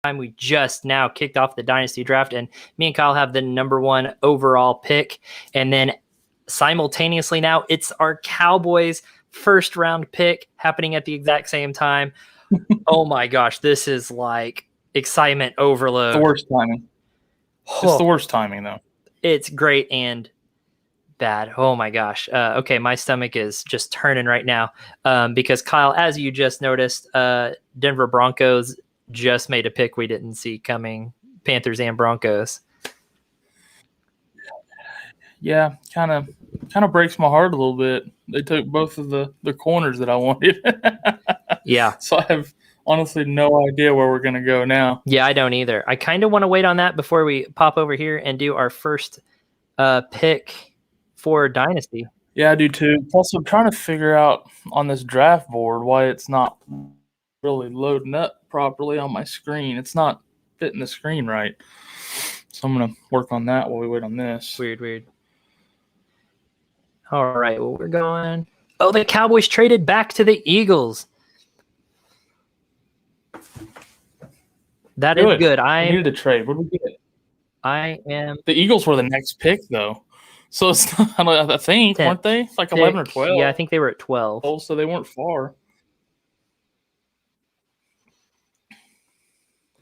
time. We just now kicked off the Dynasty draft, and me and Kyle have the number 1 overall pick. And then simultaneously now, it's our Cowboys first round pick happening at the exact same time. Oh my gosh, this is like excitement overload. The worst timing. It's the worst timing, though. It's great and bad. Oh my gosh. Okay, my stomach is just turning right now because Kyle, as you just noticed, Denver Broncos just made a pick we didn't see coming. Panthers and Broncos. Yeah, kind of breaks my heart a little bit. They took both of the corners that I wanted. Yeah. So I have honestly no idea where we're going to go now. Yeah, I don't either. I kind of want to wait on that before we pop over here and do our first pick for Dynasty. Yeah, I do too. Plus, I'm trying to figure out on this draft board why it's not really loading up properly on my screen. It's not fitting the screen right. So I'm going to work on that while we wait on this. Weird. All right, well, we're going. Oh, the Cowboys traded back to the Eagles. That is good. I needed a trade. What did we get? The Eagles were the next pick, though. So it's not, I think, weren't they? Like 11 or 12. Yeah, I think they were at 12. Oh, so they weren't far.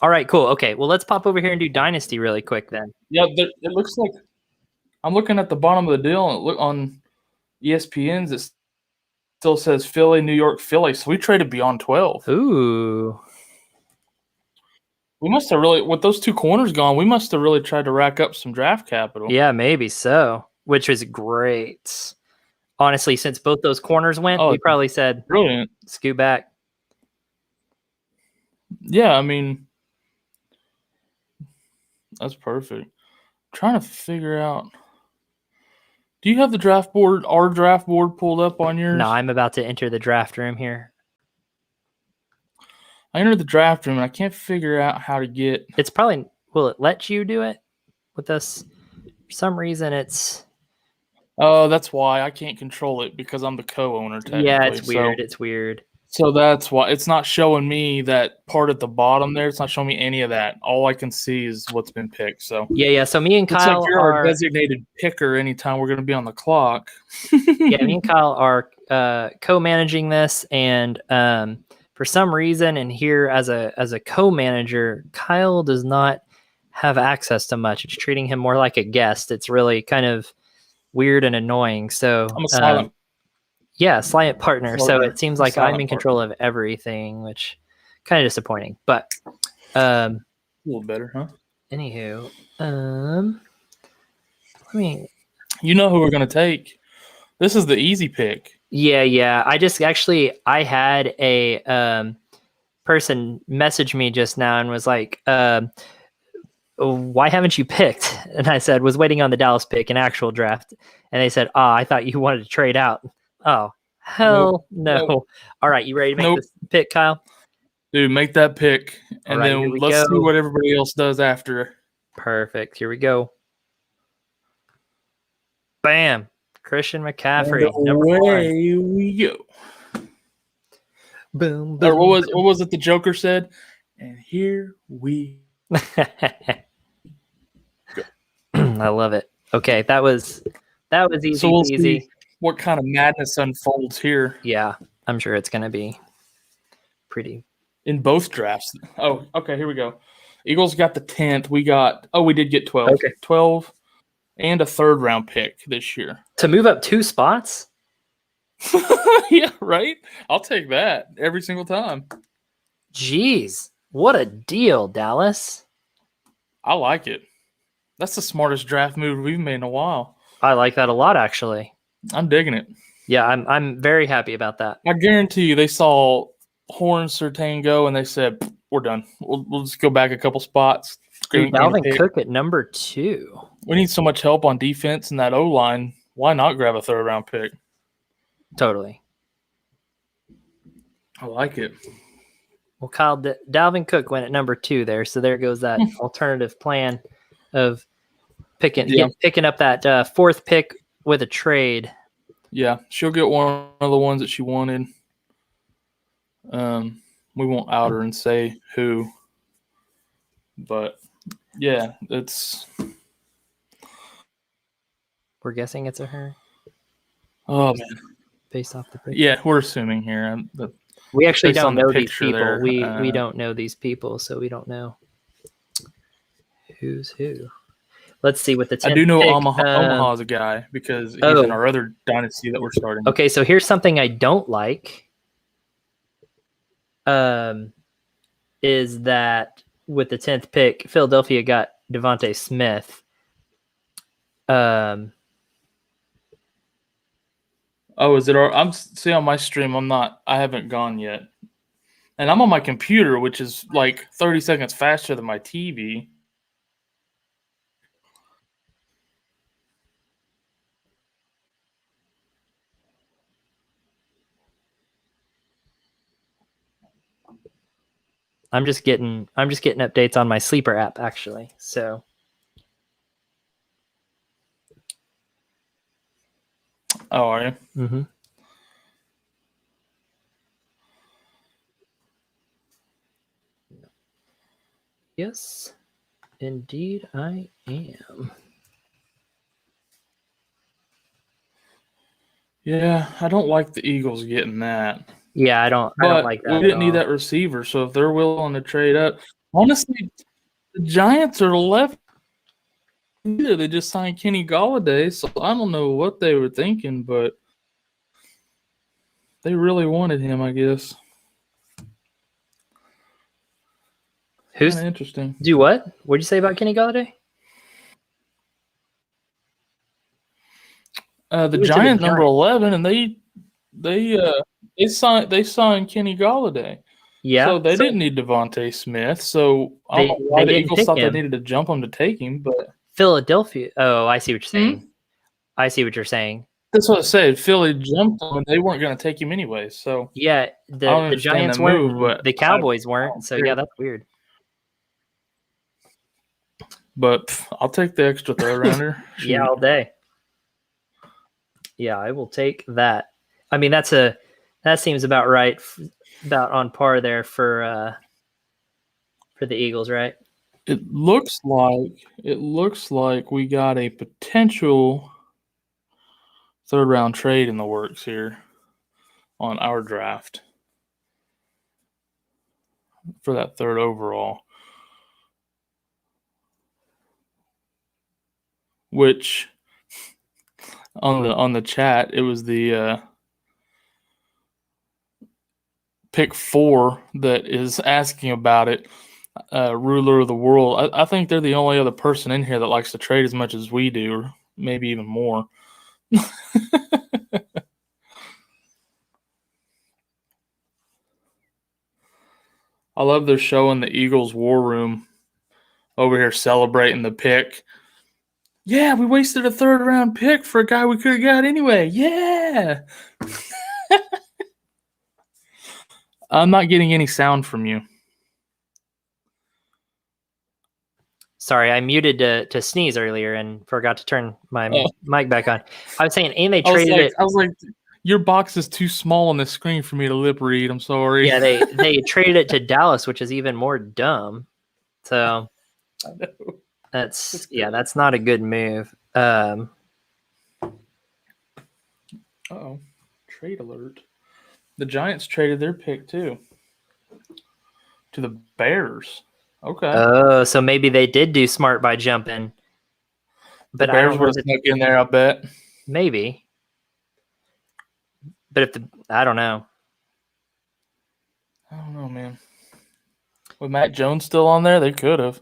All right, cool. Okay, well, let's pop over here and do Dynasty really quick then. Yeah, it looks like I'm looking at the bottom of the deal, and look on ESPN's, it still says Philly, New York, Philly. So we traded beyond 12. Ooh. We must have really, with those 2 corners gone, we must have really tried to rack up some draft capital. Yeah, maybe so, which was great. Honestly, since both those corners went, we probably said, brilliant, scoot back. Yeah, I mean, that's perfect. I'm trying to figure out. Do you have the draft board, our draft board pulled up on yours? No, I'm about to enter the draft room here. I entered the draft room and I can't figure out how to get. It's probably, will it let you do it with us? For some reason, it's. Oh, that's why I can't control it because I'm the co-owner. Yeah, it's weird. It's weird. So that's why it's not showing me that part at the bottom there. It's not showing me any of that. All I can see is what's been picked. So yeah. So me and Kyle it's like you're our designated picker anytime we're going to be on the clock. Yeah, me and Kyle are co-managing this, and for some reason, and here as a co-manager, Kyle does not have access to much. It's treating him more like a guest. It's really kind of weird and annoying. So I'm a silent. Yeah, silent partner. So it seems like I'm in control of everything, which kind of disappointing. But a little better, huh? Anywho, let me. You know who we're gonna take. This is the easy pick. Yeah. I had a person message me just now and was like, why haven't you picked? And I said, was waiting on the Dallas pick, an actual draft. And they said, I thought you wanted to trade out. Oh, hell no. Nope. All right, you ready to make this pick, Kyle? Dude, make that pick. And then let's see what everybody else does after. Perfect. Here we go. Bam. Christian McCaffrey. Away we go. Boom, boom. Or what was it the Joker said? And here we go. I love it. Okay, that was easy. So we'll see what kind of madness unfolds here. Yeah, I'm sure it's going to be pretty. In both drafts. Oh, okay, here we go. Eagles got the 10th. We did get 12. Okay. 12 and a third-round pick this year. To move up 2 spots? Yeah, right? I'll take that every single time. Jeez, what a deal, Dallas. I like it. That's the smartest draft move we've made in a while. I like that a lot, actually. I'm digging it. Yeah, I'm very happy about that. I guarantee you they saw Horn Surtain go and they said, we're done. We'll just go back a couple spots. Dude, Dalvin Cook at number 2. We need so much help on defense and that O-line. Why not grab a third-round pick? Totally. I like it. Well, Kyle, Dalvin Cook went at number 2 there, so there goes that alternative plan of picking up that 4th pick with a trade. Yeah, she'll get one of the ones that she wanted. We won't out her and say who. But yeah, it's. We're guessing it's a her. Oh man, based off the picture. Yeah, we're assuming here. We actually based don't on the know these picture people. there, We don't know these people, so we don't know who's who. Let's see what the 10th I do know pick, Omaha's a guy because he's in our other dynasty that we're starting. Okay, so here's something I don't like. Is that with the 10th pick, Philadelphia got Devontae Smith. Oh, is it? I'm see on my stream. I haven't gone yet, and I'm on my computer, which is like 30 seconds faster than my TV. I'm just getting updates on my sleeper app actually. So oh, are you? Mm-hmm. Yes, indeed I am. Yeah, I don't like the Eagles getting that. Yeah, I don't like that. We didn't need that receiver, so if they're willing to trade up, honestly, the Giants are left. They just signed Kenny Golladay, so I don't know what they were thinking, but they really wanted him, I guess. Who's kind of interesting? Do what? What'd you say about Kenny Golladay? The Giants number 11, and they signed Kenny Golladay. Yeah, so they didn't need Devontae Smith. So I don't know why the Eagles thought they needed to jump him to take him, but Philadelphia. Oh, I see what you're saying. I see what you're saying. That's what I said. Philly jumped him, and they weren't going to take him anyway. So yeah, the Giants weren't, but the Cowboys weren't. So yeah, that's weird. But I'll take the extra third rounder. Yeah, all day. Yeah, I will take that. I mean, that seems about right, about on par there for the Eagles, right? It looks like we got a potential third round trade in the works here on our draft for that third overall. Which on the chat, it was the pick 4 that is asking about it. Ruler of the world. I think they're the only other person in here that likes to trade as much as we do, or maybe even more. I love they're showing the Eagles war room over here celebrating the pick. Yeah, we wasted a third round pick for a guy we could have got anyway. Yeah. I'm not getting any sound from you. Sorry, I muted to sneeze earlier and forgot to turn my mic back on. I was saying, and they traded it. I was like, your box is too small on the screen for me to lip read. I'm sorry. Yeah, they traded it to Dallas, which is even more dumb. So I know. that's not a good move. Uh-oh. Trade alert. The Giants traded their pick too. To the Bears. Okay. Oh, so maybe they did do smart by jumping. But the Bears would have snuck in there, I bet. Maybe. But I don't know. I don't know, man. With Matt Jones still on there, they could have.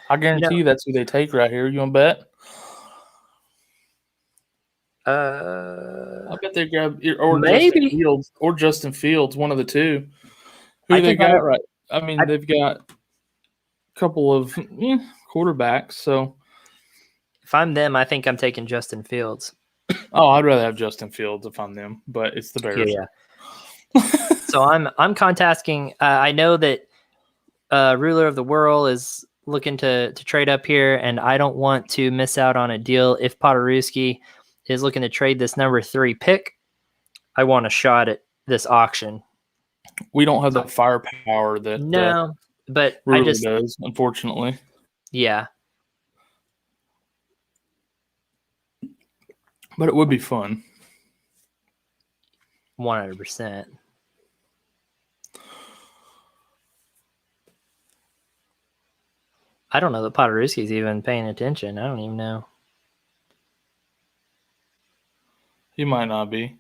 I guarantee you that's who they take right here. You want to bet? I bet they grab maybe Justin Fields, one of the two. Who they got right? I mean, they've got a couple of quarterbacks. So if I'm them, I think I'm taking Justin Fields. Oh, I'd rather have Justin Fields if I'm them, but it's the Bears. Yeah. So I'm contacting. I know that Ruler of the World is looking to trade up here, and I don't want to miss out on a deal. If Poderewski is looking to trade this number 3 pick, I want a shot at this auction. We don't have the firepower that but Really does, unfortunately. yeah. But it would be fun. 100%. I don't know that Podorowski's even paying attention. I don't even know. He might not be.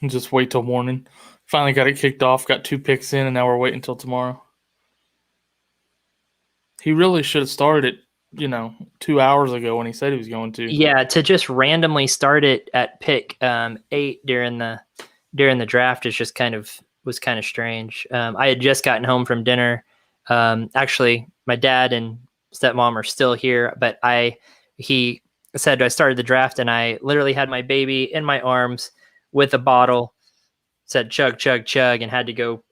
Just wait till morning. Finally got it kicked off, got 2 picks in, and now we're waiting until tomorrow. He really should have started it, 2 hours ago when he said he was going to. Yeah, to just randomly start it at pick 8 during the draft is just was kind of strange. I had just gotten home from dinner. Actually, my dad and stepmom are still here, but he said I started the draft, and I literally had my baby in my arms with a bottle, said chug, chug, chug, and had to go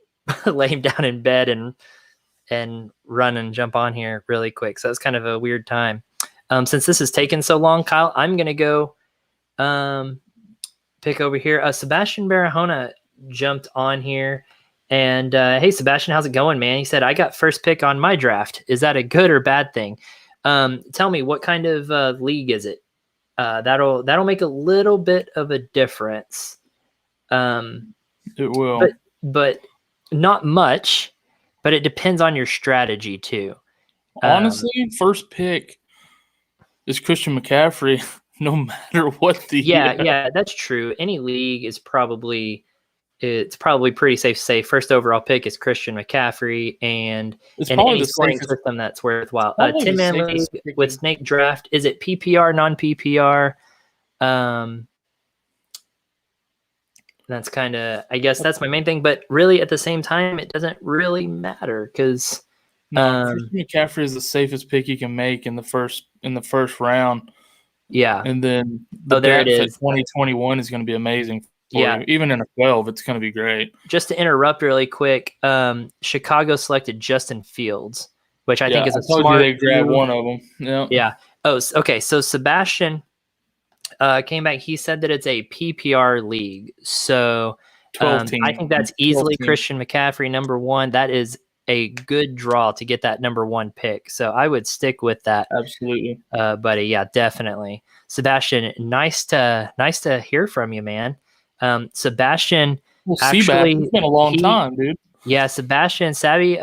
lay him down in bed and run and jump on here really quick. So it's kind of a weird time. Since this has taken so long, Kyle, I'm going to go pick over here. Sebastian Barahona jumped on here. And hey, Sebastian, how's it going, man? He said, I got first pick on my draft. Is that a good or bad thing? Tell me, what kind of league is it? That'll make a little bit of a difference. It will. But not much. But it depends on your strategy, too. Honestly, first pick is Christian McCaffrey, no matter what the yeah, that's true. Any league is it's probably pretty safe to say first overall pick is Christian McCaffrey, and it's in any scoring system that's worthwhile. 10-man league with Snake Draft, is it PPR, non-PPR? That's kind of, I guess that's my main thing, but really at the same time, it doesn't really matter because Christian McCaffrey is the safest pick you can make in the first round. Yeah. And then there it is. 2021 is going to be amazing for you. Even in a 12, it's going to be great. Just to interrupt really quick, Chicago selected Justin Fields, which I think is a smart. They grabbed one of them. Yeah. Yeah. Oh, okay. So Sebastian came back. He said that it's a PPR league. So 12 team. I think that's easily Christian McCaffrey number 1. That is a good draw to get that number 1 pick. So I would stick with that. Absolutely. Buddy. Yeah, definitely. Sebastian, nice to hear from you, man. Sebastian, actually, it's been a long time, dude. Yeah, Sebastian Savvy,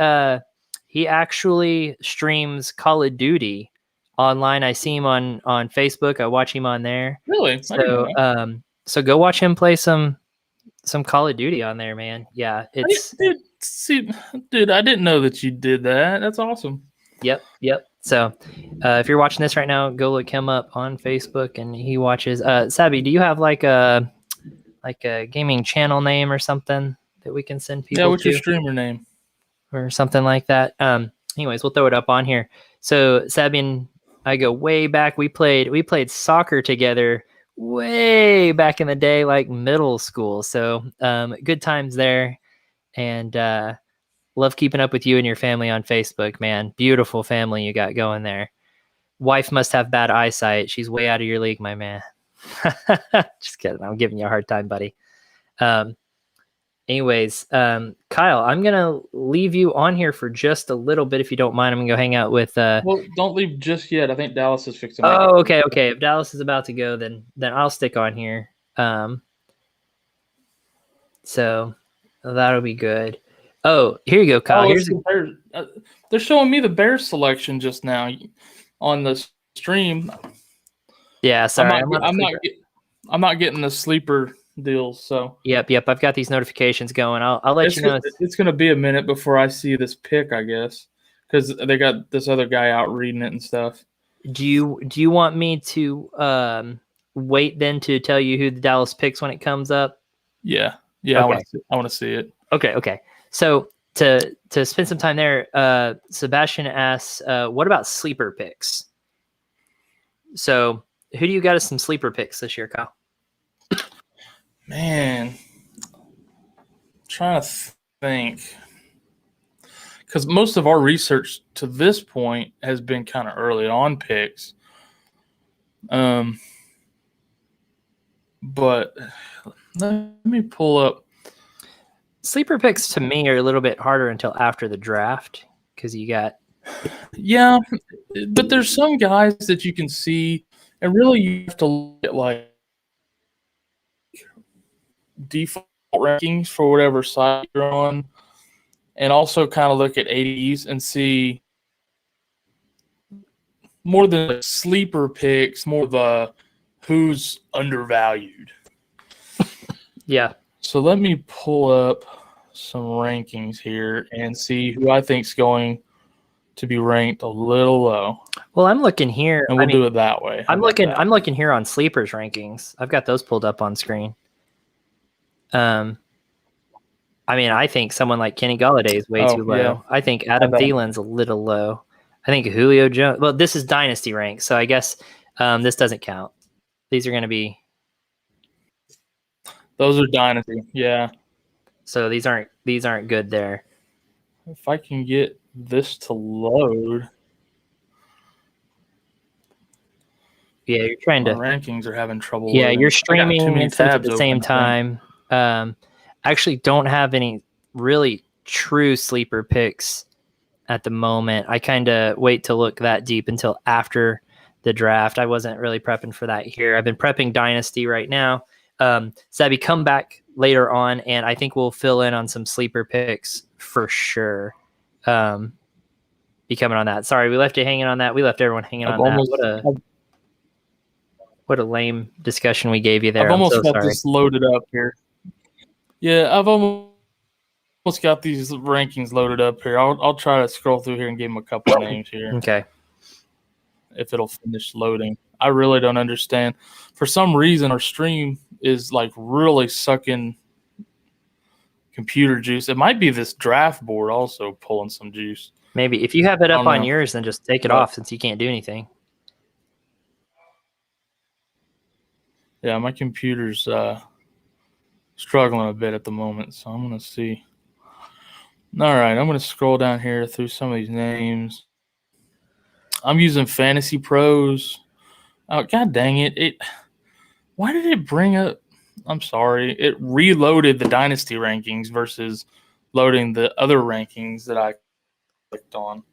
he actually streams Call of Duty online. I see him on Facebook. I watch him on there. Really? So go watch him play some Call of Duty on there, man. Yeah, it's dude, I didn't know that you did that. That's awesome. Yep. So if you're watching this right now, go look him up on Facebook, and he watches. Savvy, do you have like a gaming channel name or something that we can send people? Yeah, what's your streamer name? Or something like that. Anyways, we'll throw it up on here. So Sabby and I go way back. We played soccer together way back in the day, like middle school. So good times there. And love keeping up with you and your family on Facebook, man. Beautiful family you got going there. Wife must have bad eyesight. She's way out of your league, my man. Just kidding. I'm giving you a hard time, buddy. Anyways, Kyle, I'm going to leave you on here for just a little bit. If you don't mind, I'm going to go hang out with... Well, don't leave just yet. I think Dallas is fixing Oh, okay. If Dallas is about to go, then I'll stick on here. So that'll be good. Oh, here you go, Kyle. They're showing me the Bears selection just now on the stream. Yeah, sorry. I'm not getting the sleeper deals. So yep. I've got these notifications going. I'll let you know. It's going to be a minute before I see this pick, I guess, because they got this other guy out reading it and stuff. Do you want me to wait then to tell you who the Dallas picks when it comes up? Yeah. Okay. I want to see it. Okay. So to spend some time there, Sebastian asks, what about sleeper picks? So who do you got as some sleeper picks this year, Kyle? Man, I'm trying to think, because most of our research to this point has been kind of early on picks. But let me pull up. Sleeper picks to me are a little bit harder until after the draft because you got. Yeah, but there's some guys that you can see, and really you have to look at like default rankings for whatever site you're on, and also kind of look at ADs and see more than like sleeper picks, more of a who's undervalued. Yeah. So let me pull up some rankings here and see who I think's going to be ranked a little low. Well, I'm looking here, and we'll do it that way. I'm looking here on sleepers rankings. I've got those pulled up on screen. I mean, I think someone like Kenny Golladay is way too low. Yeah. I think Adam Thielen's a little low. I think Julio Jones. Well, this is Dynasty rank, so I guess this doesn't count. These are going to be. Those are Dynasty, yeah. So these aren't good there. If I can get this to load. Yeah, you're trying to. My rankings are having trouble. Yeah, you're streaming tabs at the same time. Actually, don't have any really true sleeper picks at the moment. I kind of wait to look that deep until after the draft. I wasn't really prepping for that here. I've been prepping Dynasty right now. Sabby, come back later on, and I think we'll fill in on some sleeper picks for sure. Be coming on that. Sorry, we left you hanging on that. We left everyone hanging on that. What a lame discussion we gave you there. I've almost got this loaded up here. Yeah, I've almost got these rankings loaded up here. I'll try to scroll through here and give them a couple of names here. Okay. If it'll finish loading. I really don't understand. For some reason, our stream is like really sucking computer juice. It might be this draft board also pulling some juice. Maybe. If you have it up on yours, then just take it off since you can't do anything. Yeah, my computer's struggling a bit at the moment, so I'm going to see. All right, I'm going to scroll down here through some of these names. I'm using Fantasy Pros. Oh, God dang it. Why did it bring up? I'm sorry. It reloaded the Dynasty rankings versus loading the other rankings that I clicked on.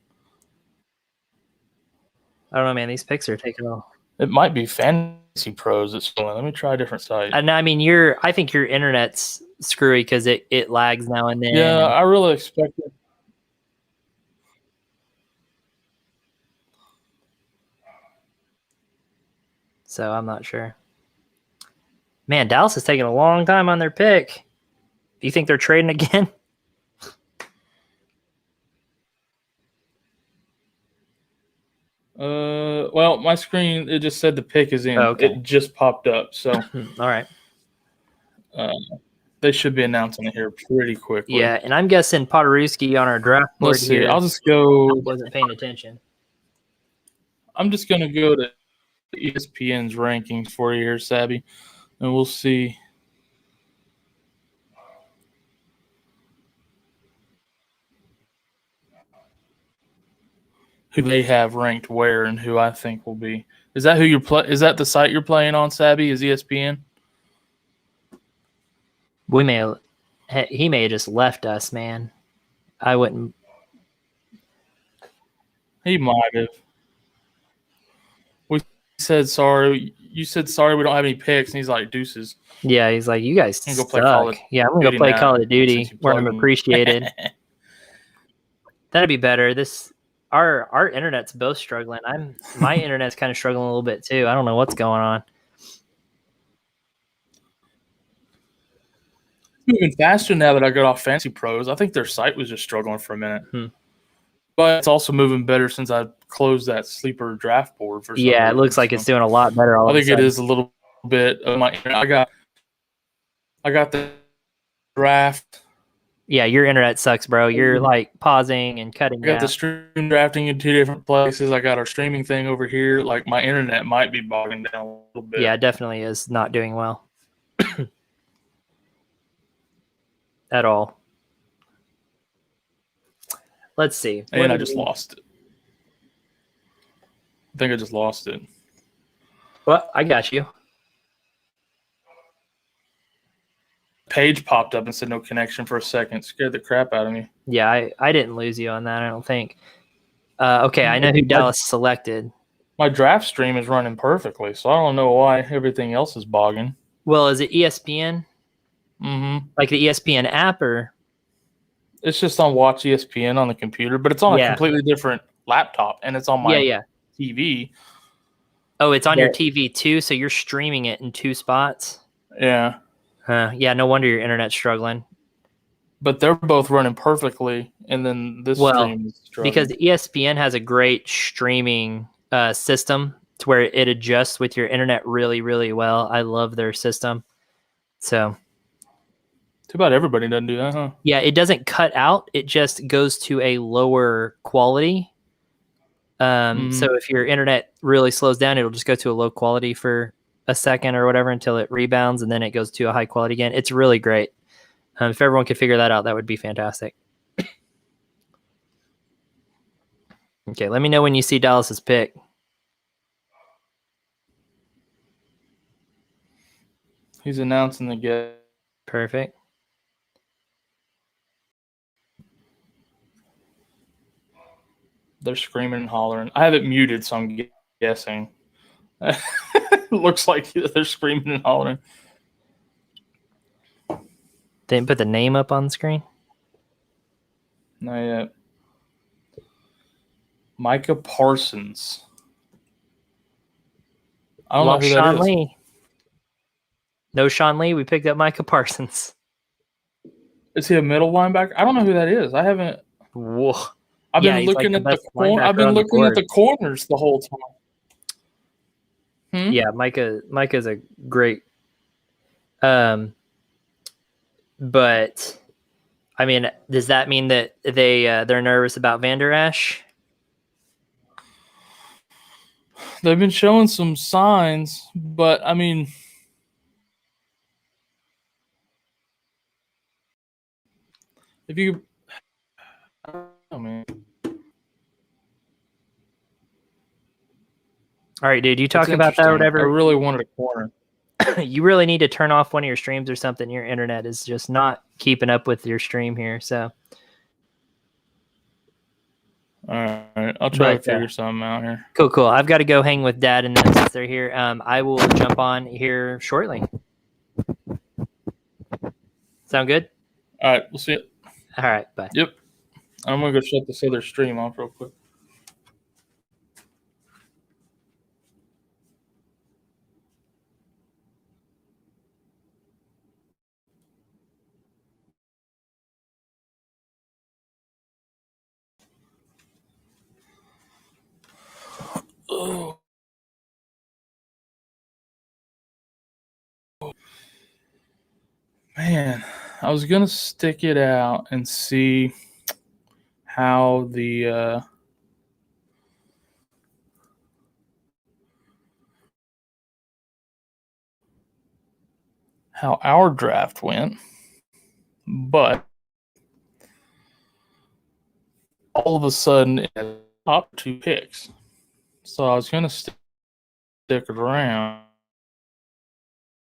I don't know, man. These picks are taking off. It might be Fantasy Pros that's going. Let me try a different site. And I mean, I think your internet's screwy because it lags now and then. Yeah, I really expect it. So I'm not sure. Man, Dallas is taking a long time on their pick. Do you think they're trading again? Well, my screen, it just said the pick is in. Oh, okay. It just popped up. So, all right. They should be announcing it here pretty quickly. Yeah, and I'm guessing Poderewski on our draft board. Let's see. Here I'll just go. Wasn't paying attention. I'm just going to go to ESPN's rankings for you here, Sabby, and we'll see. Who they have ranked where and who I think will be. Is that who you're Is that the site you're playing on, Sabby? Is ESPN? He may have just left us, man. I wouldn't. He might have. We said sorry. You said sorry. We don't have any picks, and he's like deuces. Yeah, he's like, you guys suck. Go play Call of yeah, I'm gonna go play Call of Duty where I'm appreciated. That'd be better. Our internet's both struggling. My internet's kind of struggling a little bit too. I don't know what's going on. Moving faster now that I got off Fantasy Pros. I think their site was just struggling for a minute. But it's also moving better since I closed that sleeper draft board. For it looks like it's doing a lot better. I think it is a little bit of my. I got the draft. Yeah, your internet sucks, bro. You're like pausing and cutting. I got the stream drafting in two different places. I got our streaming thing over here. Like my internet might be bogging down a little bit. Yeah, it definitely is not doing well. At all. Let's see. And I just lost it. I think I just lost it. Well, I got you. page popped up and said no connection for a second. Scared the crap out of me. Yeah, I didn't lose you on that, I don't think. Okay, I know who Dallas selected. My draft stream is running perfectly, so I don't know why everything else is bogging. Well, is it ESPN? Mm-hmm. Like the ESPN app, or? It's just on Watch ESPN on the computer, but it's on a completely different laptop, and it's on my TV. Oh, it's on your TV too, so you're streaming it in 2 spots? Yeah. Yeah, no wonder your internet's struggling. But they're both running perfectly, and then this stream is struggling. Because ESPN has a great streaming system to where it adjusts with your internet really, really well. I love their system. So too bad everybody doesn't do that, huh? Yeah, it doesn't cut out. It just goes to a lower quality. So if your internet really slows down, it'll just go to a low quality for a second or whatever until it rebounds, and then it goes to a high quality again. It's really great. If everyone could figure that out, that would be fantastic. Okay, let me know when you see Dallas's pick. He's announcing the get. Perfect. They're screaming and hollering. I have it muted, so I'm guessing. Looks like they're screaming and hollering. They didn't put the name up on the screen? Not yet. Micah Parsons. I don't know who Sean that is. Lee. No Sean Lee. We picked up Micah Parsons. Is he a middle linebacker? I don't know who that is. I haven't. Whoa. I've been looking at the corner. I've been looking at the corners the whole time. Yeah, Micah's a great. But I mean, does that mean that they're nervous about Van Der Esch? They've been showing some signs, but I mean, if you, I don't know, man. All right, dude. You talk about that or whatever. I really wanted a corner. You really need to turn off one of your streams or something. Your internet is just not keeping up with your stream here. So, all right, I'll try to figure something out here. Cool. I've got to go hang with Dad and them since they're here. I will jump on here shortly. Sound good? All right, we'll see it. All right, bye. Yep. I'm gonna go shut this other stream off real quick. Oh. Man, I was gonna stick it out and see how the how our draft went, but all of a sudden it top 2 picks. So I was gonna stick it around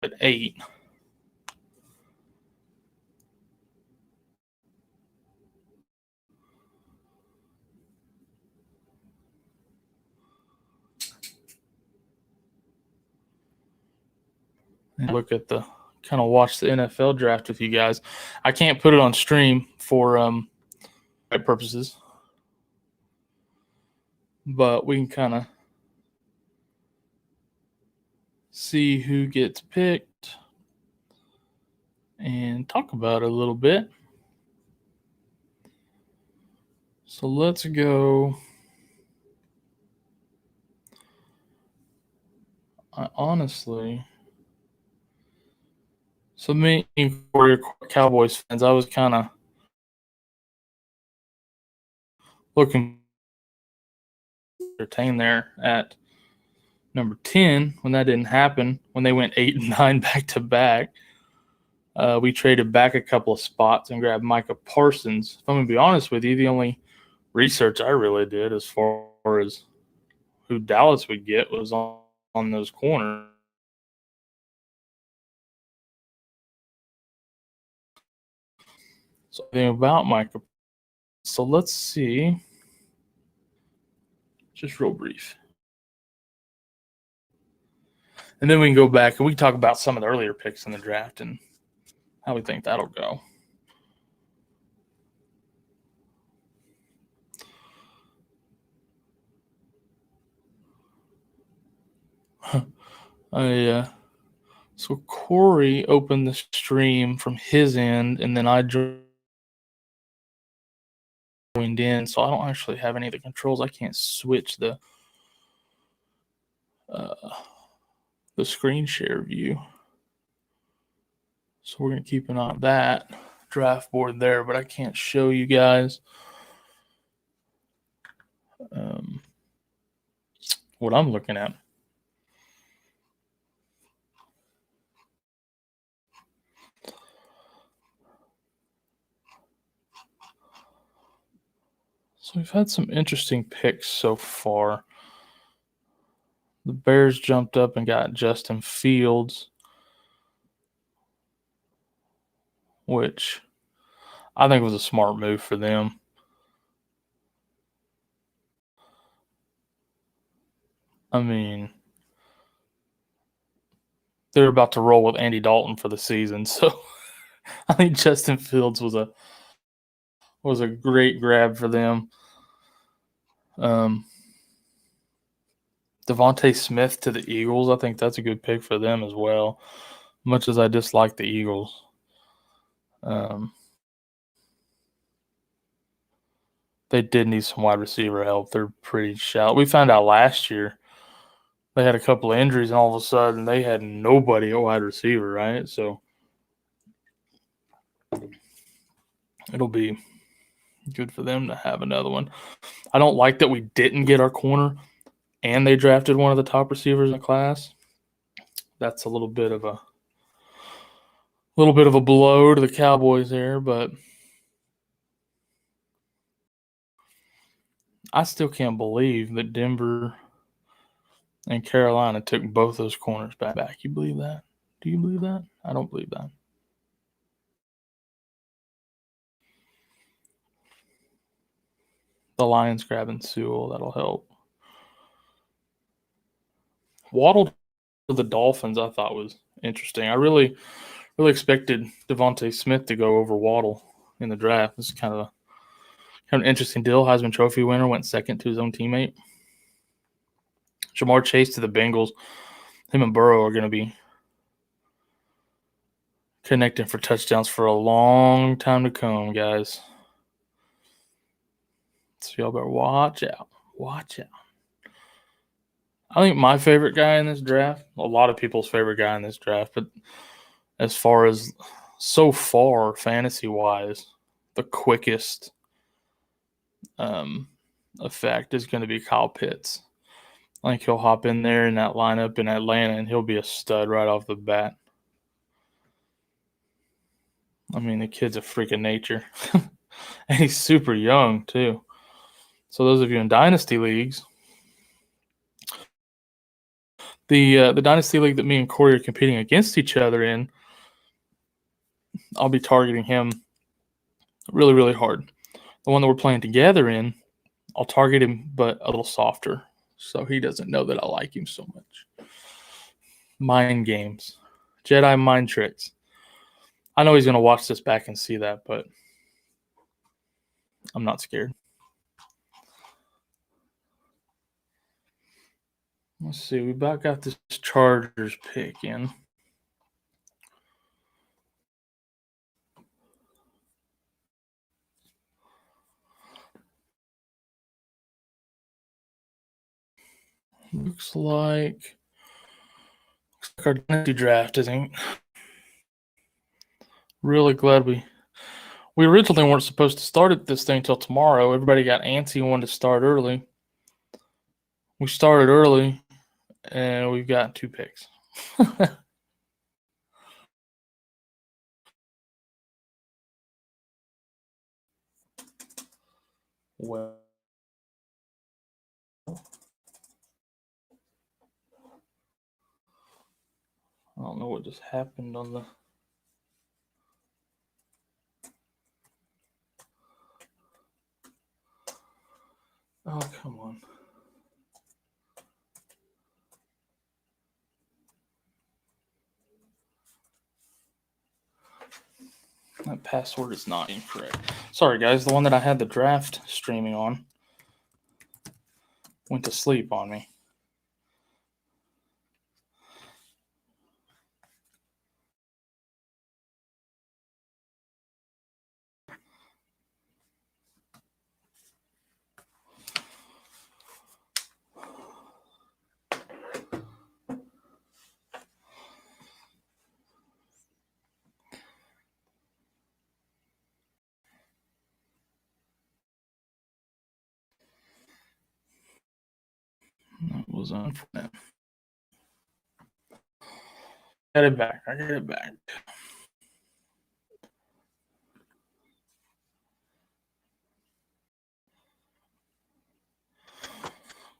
at 8. And look at the kind of watch the NFL draft with you guys. I can't put it on stream for purposes, but we can kind of see who gets picked and talk about it a little bit. So let's go. So me, for your Cowboys fans, I was kind of looking entertained there at number 10 when that didn't happen, when they went 8 and 9 back to back. We traded back a couple of spots and grabbed Micah Parsons. If I'm going to be honest with you, the only research I really did as far as who Dallas would get was on those corners. something about Micah. So let's see. Just real brief. And then we can go back and we can talk about some of the earlier picks in the draft and how we think that'll go. So Corey opened the stream from his end, and then I joined in. So I don't actually have any of the controls. I can't switch the screen share view. So we're gonna keep an eye on that draft board there, but I can't show you guys what I'm looking at. So we've had some interesting picks so far. The Bears jumped up and got Justin Fields, which I think was a smart move for them. I mean, they're about to roll with Andy Dalton for the season, so I think Justin Fields was a great grab for them. Devontae Smith to the Eagles, I think that's a good pick for them as well, much as I dislike the Eagles. They did need some wide receiver help. They're pretty shallow. We found out last year they had a couple of injuries, and all of a sudden they had nobody at wide receiver, right? So it'll be good for them to have another one. I don't like that we didn't get our corner and they drafted one of the top receivers in the class. That's a little bit of a blow to the Cowboys there, but I still can't believe that Denver and Carolina took both those corners back. You believe that? Do you believe that? I don't believe that. The Lions grabbing Sewell, that'll help. Waddle to the Dolphins, I thought was interesting. I really expected Devontae Smith to go over Waddle in the draft. This is kind of an interesting deal. Heisman Trophy winner went second to his own teammate. Jamar Chase to the Bengals. Him and Burrow are going to be connecting for touchdowns for a long time to come, guys. So y'all better watch out. Watch out. I think my favorite guy in this draft, a lot of people's favorite guy in this draft, but as far as so far fantasy-wise, the quickest effect is going to be Kyle Pitts. I think he'll hop in there in that lineup in Atlanta, and he'll be a stud right off the bat. I mean, the kid's a freak of nature. And he's super young, too. So those of you in Dynasty leagues, the Dynasty league that me and Corey are competing against each other in, I'll be targeting him really, really hard. The one that we're playing together in, I'll target him, but a little softer, so he doesn't know that I like him so much. Mind games. Jedi mind tricks. I know he's going to watch this back and see that, but I'm not scared. Let's see. We about got this Chargers pick in. Looks like our Dynasty draft isn't. Really glad we originally weren't supposed to start this thing till tomorrow. Everybody got antsy and wanted to start early. We started early, and we've got 2 picks. Well, I don't know what just happened on the Oh, come on. That password is not incorrect. Sorry, guys. The one that I had the draft streaming on went to sleep on me. That was unfortunate. Got it back. I got it back.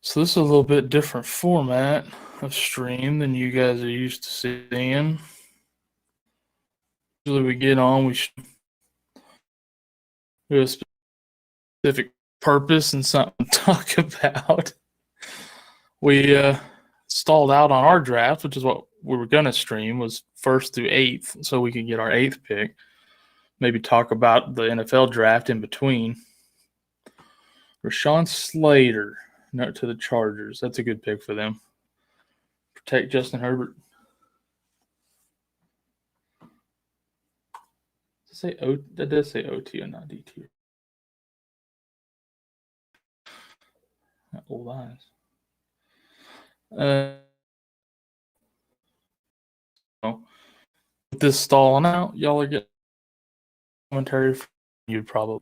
So this is a little bit different format of stream than you guys are used to seeing. Usually we get on, we have a specific purpose and something to talk about. We stalled out on our draft, which is what we were going to stream, was 1st through 8th, so we could get our 8th pick. Maybe talk about the NFL draft in between. Rashawn Slater, note to the Chargers. That's a good pick for them. Protect Justin Herbert. That does say OT and not DT. Old eyes. With this stalling out, y'all are getting commentary from you'd probably.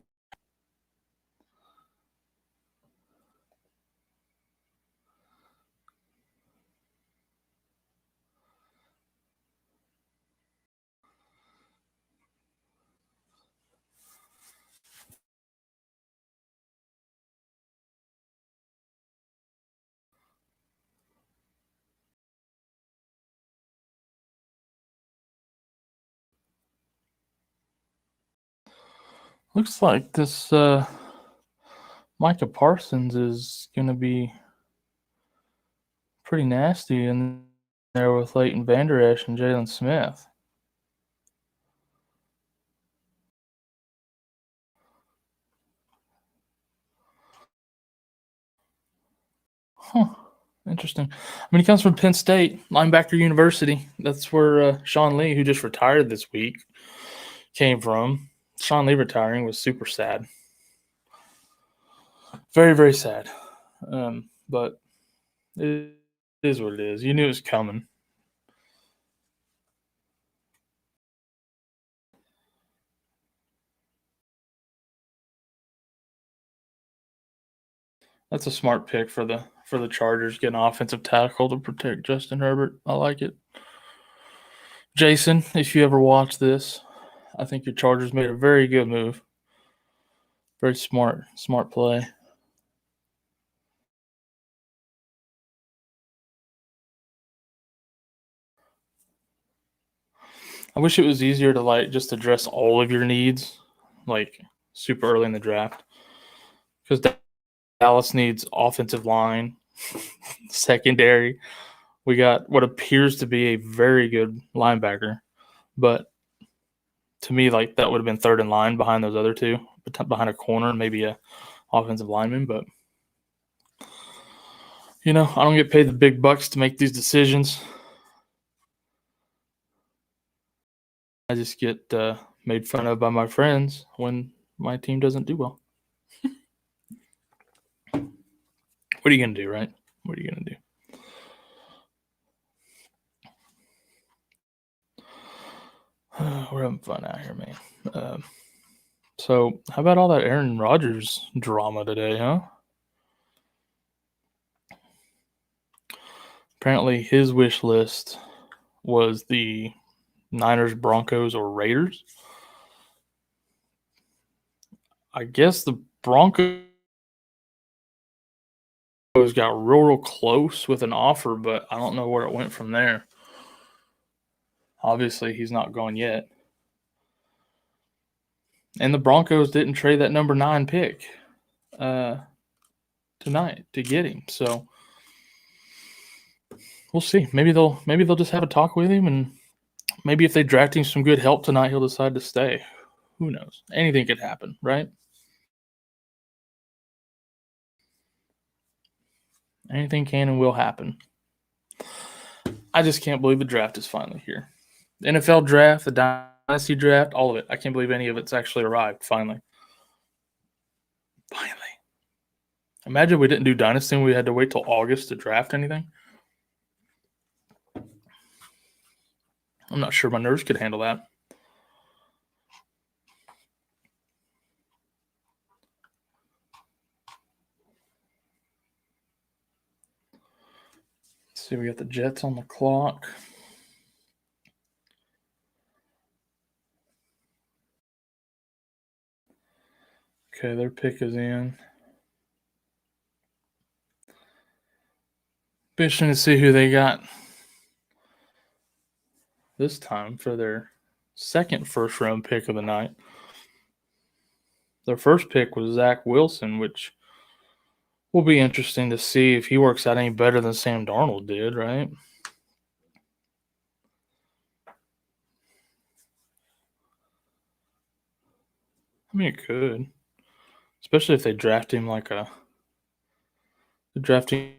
Looks like this Micah Parsons is going to be pretty nasty in there with Leighton Vander Esch and Jalen Smith. Huh. Interesting. I mean, he comes from Penn State, linebacker university. That's where Sean Lee, who just retired this week, came from. Sean Lee retiring was super sad. Very, very sad. But it is what it is. You knew it was coming. That's a smart pick for the Chargers, getting an offensive tackle to protect Justin Herbert. I like it. Jason, if you ever watch this, I think your Chargers made a very good move. Very smart play. I wish it was easier to just address all of your needs super early in the draft, because Dallas needs offensive line, secondary. We got what appears to be a very good linebacker, but to me, that would have been third in line behind those other two, behind a corner and maybe a offensive lineman. But I don't get paid the big bucks to make these decisions. I just get made fun of by my friends when my team doesn't do well. What are you going to do, right? What are you going to do? We're having fun out here, man. So how about all that Aaron Rodgers drama today, huh? Apparently his wish list was the Niners, Broncos, or Raiders. I guess the Broncos got real close with an offer, but I don't know where it went from there. Obviously, he's not gone yet. And the Broncos didn't trade that number 9 pick. tonight to get him. So we'll see. Maybe they'll just have a talk with him, and maybe if they draft him some good help tonight, he'll decide to stay. Who knows? Anything could happen, right? Anything can and will happen. I just can't believe the draft is finally here. The NFL draft, the Dynasty draft, all of it. I can't believe any of it's actually arrived finally. Finally. Imagine we didn't do Dynasty and we had to wait till August to draft anything. I'm not sure my nerves could handle that. Let's see, we got the Jets on the clock. Okay, their pick is in. Be interesting to see who they got this time for their second first-round pick of the night. Their first pick was Zach Wilson, which will be interesting to see if he works out any better than Sam Darnold did, right? I mean, it could. Especially if they draft him like drafting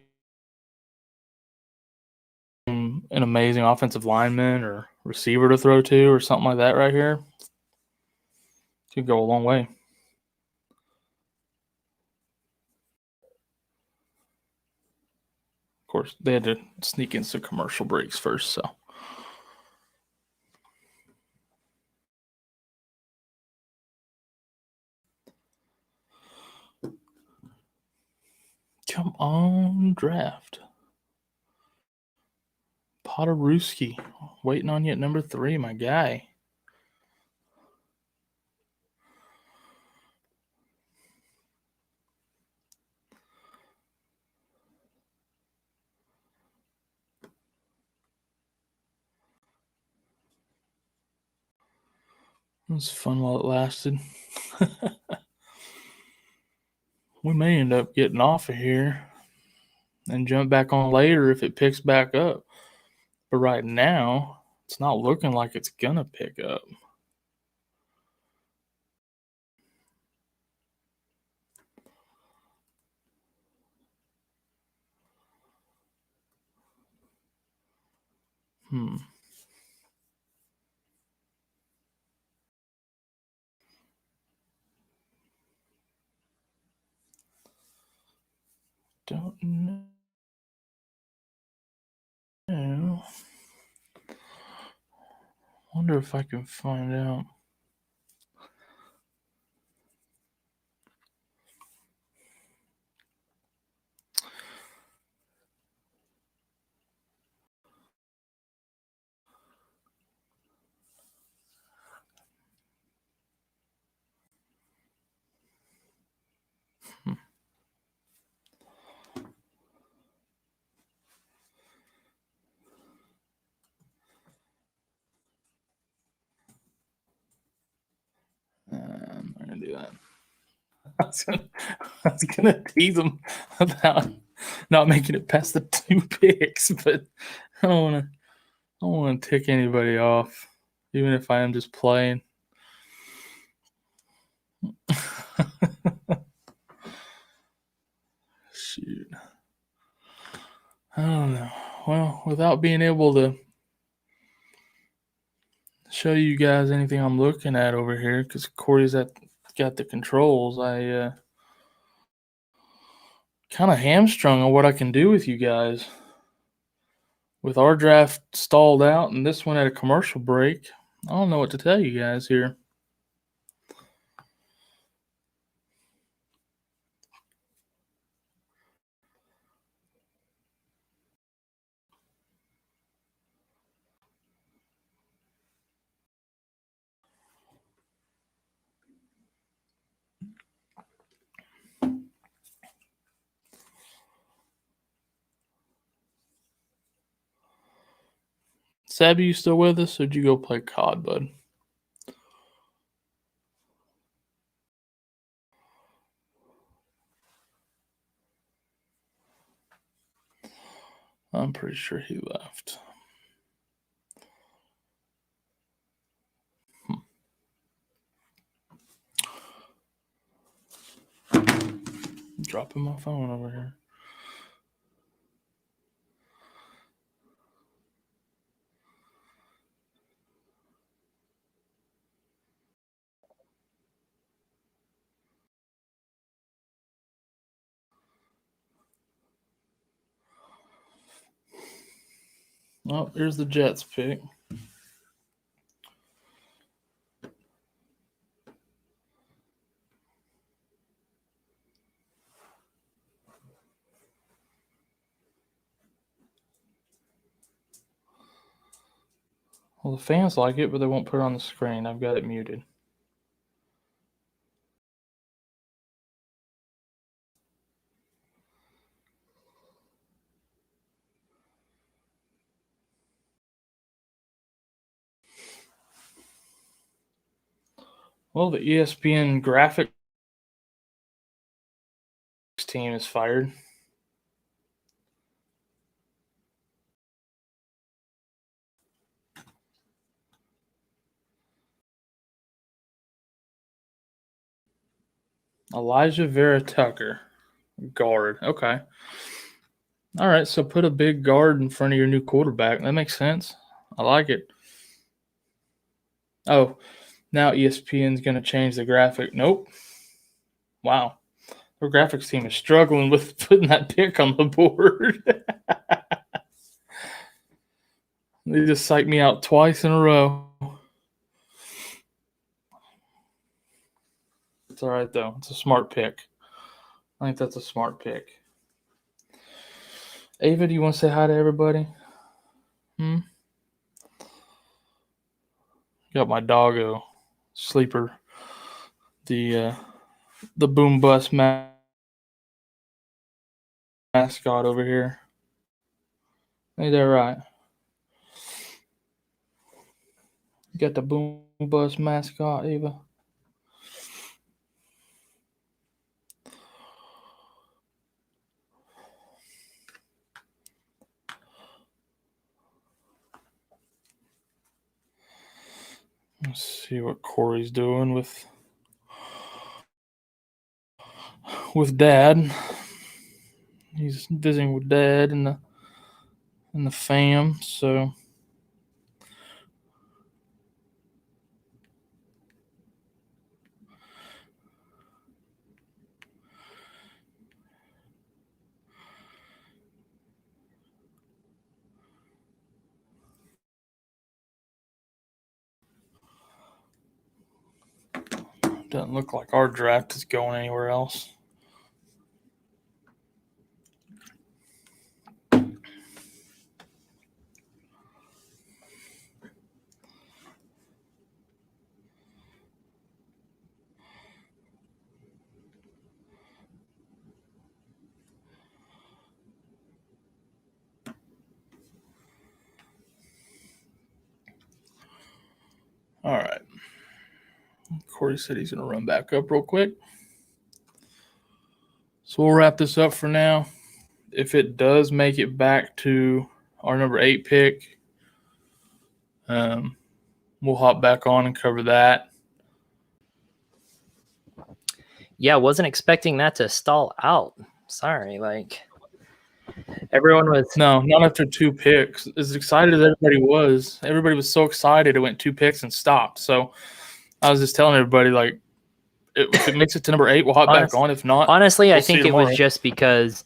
an amazing offensive lineman or receiver to throw to or something like that right here. Could go a long way. Of course, they had to sneak in some commercial breaks first, so. Come on, draft. Potterooski, waiting on you at number 3, my guy. It was fun while it lasted. We may end up getting off of here and jump back on later if it picks back up. But right now, it's not looking like it's going to pick up. Don't know. Wonder if I can find out. I'm not going to do that. I was gonna tease them about not making it past the 2 picks, but I don't want to tick anybody off, even if I am just playing. Shoot, I don't know. Well, without being able to show you guys anything I'm looking at over here, because Corey's got the controls, I kind of hamstrung on what I can do with you guys. With our draft stalled out and this one at a commercial break, I don't know what to tell you guys here. Sabby, you still with us, or did you go play COD, bud? I'm pretty sure he left. Dropping my phone over here. Oh, here's the Jets pick. Well, the fans like it, but they won't put it on the screen. I've got it muted. Well, the ESPN graphics team is fired. Elijah Vera Tucker, guard. Okay. All right, so put a big guard in front of your new quarterback. That makes sense. I like it. Oh, now ESPN's going to change the graphic. Nope. Wow. Their graphics team is struggling with putting that pick on the board. They just psyched me out twice in a row. It's all right, though. It's a smart pick. I think that's a smart pick. Ava, do you want to say hi to everybody? Got my doggo, Sleeper, the Boom Bus mascot over here. Ain't that right? You got the Boom Bus mascot, Ava. Let's see what Corey's doing with Dad. He's visiting with Dad and the fam, so doesn't look like our draft is going anywhere else. All right. Corey said he's going to run back up real quick. So we'll wrap this up for now. If it does make it back to our number 8 pick, we'll hop back on and cover that. Yeah, wasn't expecting that to stall out. Sorry, everyone was. No, not after 2 picks. As excited as everybody was so excited it went 2 picks and stopped. So I was just telling everybody, if it makes it to number 8, we'll hop back on. If not, honestly, we'll I think it was just because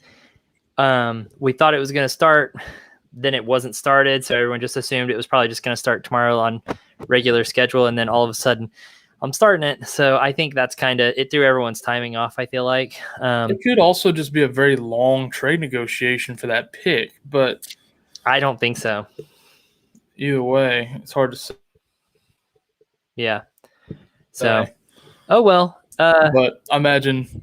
we thought it was going to start, then it wasn't started, so everyone just assumed it was probably just going to start tomorrow on regular schedule, and then all of a sudden I'm starting it. So I think that's it threw everyone's timing off, I feel like. It could also just be a very long trade negotiation for that pick, but I don't think so. Either way, it's hard to say. Yeah. So, oh well. But I imagine,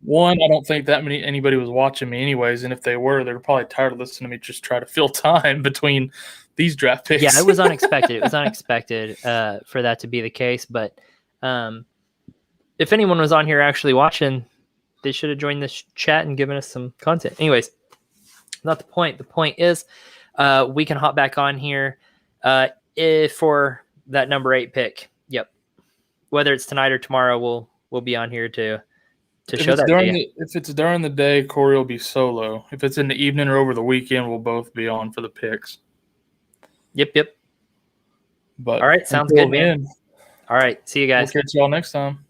one, I don't think anybody was watching me anyways, and if they were, they were probably tired of listening to me just try to fill time between these draft picks. Yeah, it was unexpected. It was unexpected for that to be the case. But if anyone was on here actually watching, they should have joined this chat and given us some content. Anyways, not the point. The point is we can hop back on here if for that number 8 pick. Yep. Whether it's tonight or tomorrow, we'll be on here to show that to you. If it's during the day, Corey will be solo. If it's in the evening or over the weekend, we'll both be on for the picks. Yep. But all right, sounds good, man. All right, see you guys. We'll catch y'all next time.